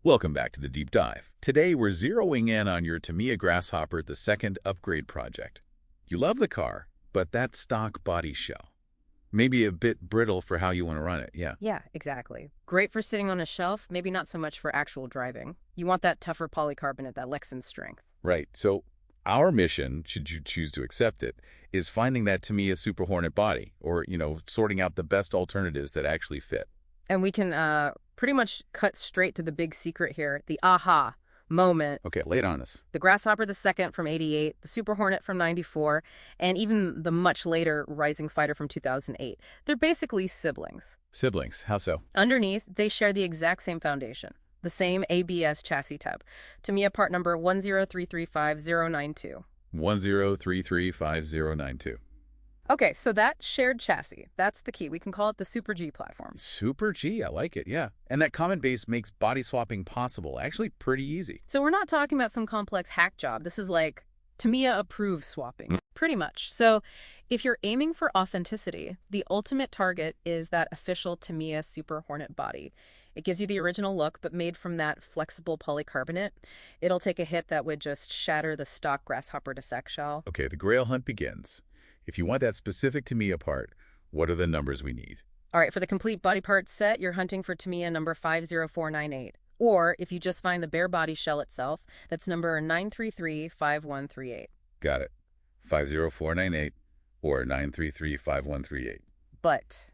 Welcome back to the Deep Dive. Today, we're zeroing in on your Tamiya Grasshopper II upgrade project. You love the car, but that stock body shell. Maybe a bit brittle for how you want to run it, yeah. Yeah, exactly. Great for sitting on a shelf, maybe not so much for actual driving. You want that tougher polycarbonate, that Lexan strength. Right, so our mission, should you choose to accept it, is finding that Tamiya Super Hornet body, or, sorting out the best alternatives that actually fit. And we can pretty much cut straight to the big secret here, the aha moment. Okay, lay it on us. The Grasshopper II from '88, the Super Hornet from '94, and even the much later Rising Fighter from 2008. They're basically siblings. Siblings, how so? Underneath, they share the exact same foundation, the same ABS chassis tub. Tamiya part number 103359092. 103359092. Okay, so that shared chassis, that's the key. We can call it the Super G platform. Super G, I like it, yeah. And that common base makes body swapping possible, actually pretty easy. So we're not talking about some complex hack job. This is like Tamiya-approved swapping, pretty much. So if you're aiming for authenticity, the ultimate target is that official Tamiya Super Hornet body. It gives you the original look, but made from that flexible polycarbonate. It'll take a hit that would just shatter the stock Grasshopper II shell. Okay, the grail hunt begins. If you want that specific Tamiya part, what are the numbers we need? All right, for the complete body parts set, you're hunting for Tamiya number 50498. Or if you just find the bare body shell itself, that's number 9335138. Got it. 50498 or 9335138. But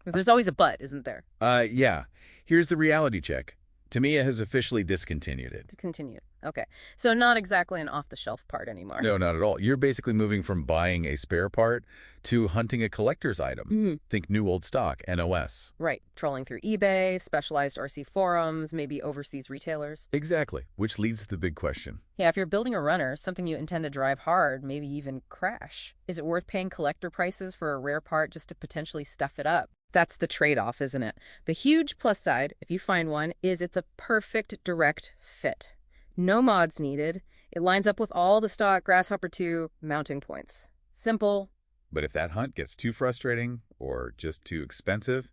there's always a but, isn't there? Yeah. Here's the reality check. Tamiya has officially discontinued it. Discontinued. Okay. So not exactly an off-the-shelf part anymore. No, not at all. You're basically moving from buying a spare part to hunting a collector's item. Think new old stock, NOS. Right. Trolling through eBay, specialized RC forums, maybe overseas retailers. Exactly. Which leads to the big question. Yeah, if you're building a runner, something you intend to drive hard, maybe even crash, is it worth paying collector prices for a rare part just to potentially stuff it up? That's the trade-off, isn't it? The huge plus side, if you find one, is it's a perfect direct fit. No mods needed. It lines up with all the stock Grasshopper II mounting points. Simple. But if that hunt gets too frustrating or just too expensive,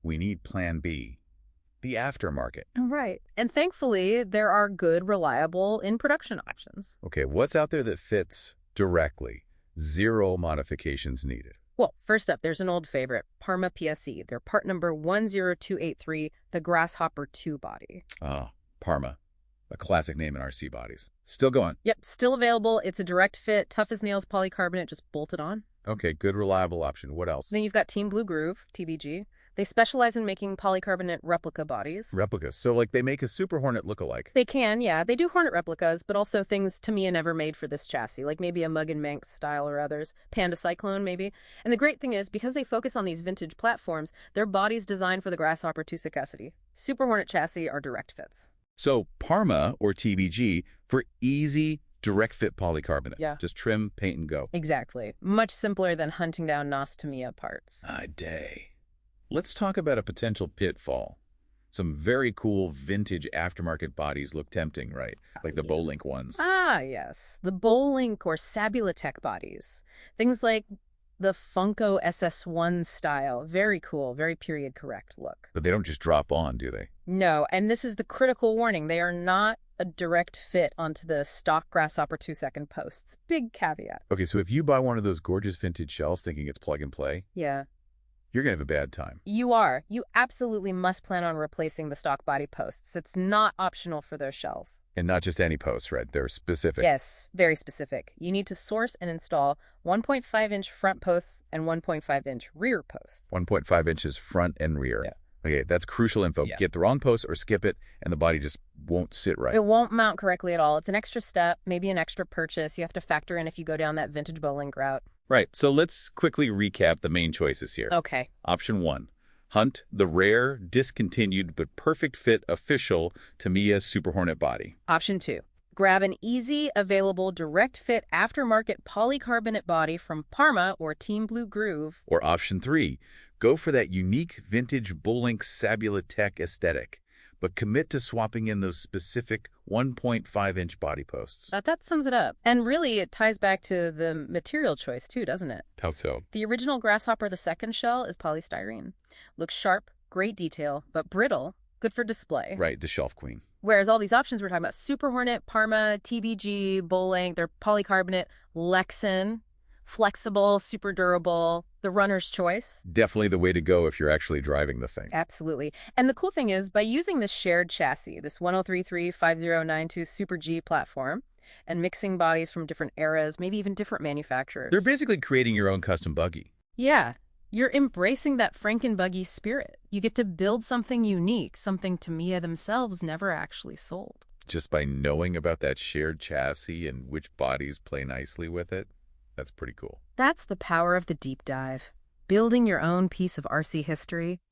we need Plan B, the aftermarket. Right. And thankfully, there are good, reliable in-production options. Okay, what's out there that fits directly? Zero modifications needed. Well, first up, there's an old favorite, Parma PSE. They're part number 10283, the Grasshopper II body. Ah, Parma. A classic name in RC bodies. Still going. Yep, still available. It's a direct fit, tough as nails polycarbonate, just bolted on. Okay, good, reliable option. What else? Then you've got Team Blue Groove, TBG. They specialize in making polycarbonate replica bodies. Replicas. So, like, they make a Super Hornet look-alike. They can, yeah. They do Hornet replicas, but also things Tamiya never made for this chassis, like maybe a Mug and Manx style or others. Panda Cyclone, maybe. And the great thing is, because they focus on these vintage platforms, their body's designed for the Grasshopper II Sagacity. Super Hornet chassis are direct fits. So, Parma, or TBG, for easy, direct-fit polycarbonate. Yeah. Just trim, paint, and go. Exactly. Much simpler than hunting down NOS Tamiya parts. Day. Let's talk about a potential pitfall. Some very cool vintage aftermarket bodies look tempting, right? Like the Bowlink ones. Ah, yes. The Bowlink or Sabulatech bodies. Things like the Funko SS1 style. Very cool, very period correct look. But they don't just drop on, do they? No, and this is the critical warning. They are not a direct fit onto the stock Grasshopper II second posts. Big caveat. Okay, so if you buy one of those gorgeous vintage shells thinking it's plug and play, Yeah. you're going to have a bad time. You are. You absolutely must plan on replacing the stock body posts. It's not optional for those shells. And not just any posts, right? They're specific. Yes, very specific. You need to source and install 1.5-inch front posts and 1.5-inch rear posts. 1.5 inches front and rear. Yeah. Okay, that's crucial info. Yeah. Get the wrong post or skip it, and the body just won't sit right. It won't mount correctly at all. It's an extra step, maybe an extra purchase you have to factor in if you go down that vintage bowling route. Right, so let's quickly recap the main choices here. Okay. Option 1, hunt the rare, discontinued, but perfect fit official Tamiya Super Hornet body. Option 2, grab an easy, available, direct fit aftermarket polycarbonate body from Parma or Team Blue Groove. Or option 3, go for that unique vintage Bowlink Sabulatech aesthetic, but commit to swapping in those specific 1.5-inch body posts. That sums it up. And really, it ties back to the material choice too, doesn't it? How so? The original Grasshopper II shell is polystyrene. Looks sharp, great detail, but brittle. Good for display. Right, the shelf queen. Whereas all these options we're talking about, Super Hornet, Parma, TBG, Bowling, they're polycarbonate, Lexan, flexible, super durable, the runner's choice. Definitely the way to go if you're actually driving the thing. Absolutely. And the cool thing is, by using this shared chassis, this 1033-5092 Super G platform, and mixing bodies from different eras, maybe even different manufacturers. They're basically creating your own custom buggy. Yeah. You're embracing that Frankenbuggy spirit. You get to build something unique, something Tamiya themselves never actually sold. Just by knowing about that shared chassis and which bodies play nicely with it, that's pretty cool. That's the power of the deep dive. Building your own piece of RC history